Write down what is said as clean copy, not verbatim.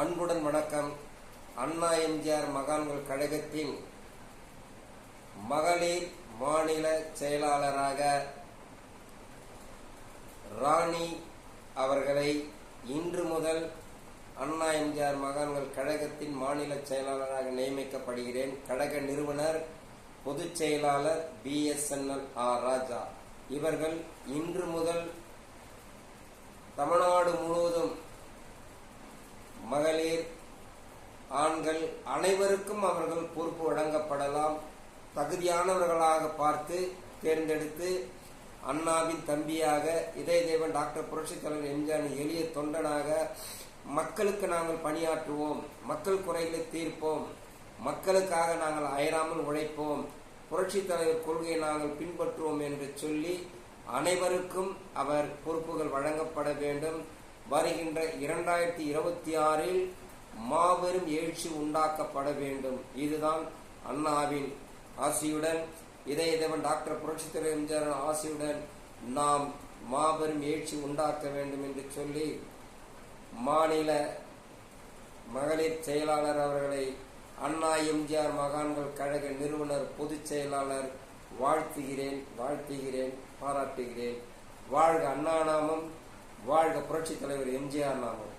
அன்புடன் வணக்கம். அண்ணா எம்ஜிஆர் மகான்கள் கழகத்தின் மகளிர் மாநில செயலாளராக ராணி அவர்களை இன்று முதல் அண்ணா எம்ஜிஆர் மகான்கள் கழகத்தின் மாநில செயலாளராக நியமிக்கப்படுகிறேன். கழக நிறுவனர் பொதுச் செயலாளர் BSNL ஆர் ராஜா இவர்கள் இன்று முதல் தமிழ்நாடு முழுவதும் மகளிர் ஆண்கள் அனைவருக்கும் அவர்கள் பொறுப்பு வழங்கப்படலாம். தகுதியானவர்களாக பார்த்து தேர்ந்தெடுத்து அண்ணாவின் தம்பியாக இதய தேவன் டாக்டர் புரட்சித் தலைவர் எம்ஜிஆர் எளிய தொண்டனாக மக்களுக்கு நாங்கள் பணியாற்றுவோம், மக்கள் குறைகளை தீர்ப்போம், மக்களுக்காக நாங்கள் அயராமல் உழைப்போம், புரட்சித் தலைவர் கொள்கையை நாங்கள் பின்பற்றுவோம் என்று சொல்லி அனைவருக்கும் அவர் பொறுப்புகள் வழங்கப்பட வேண்டும். வருகின்ற 2026 மாபெரும் எழுச்சி உண்டாக்கப்பட வேண்டும். இதுதான் அண்ணாவின் ஆசியுடன் இதய தேவன் டாக்டர் புரட்சித் தலைவர் எம்ஜிஆர் ஆசியுடன் நாம் மாபெரும் எழுச்சி உண்டாக்க வேண்டும் என்று சொல்லி மாநில மகளிர் செயலாளர் அவர்களை அண்ணா எம்ஜிஆர் மகான்கள் கழக நிறுவனர் பொதுச் செயலாளர் வாழ்த்துகிறேன், பாராட்டுகிறேன். வாழ்க அண்ணா நாமம், வாழ்க புரட்சித் தலைவர் எம்ஜிஆர் நாமம்.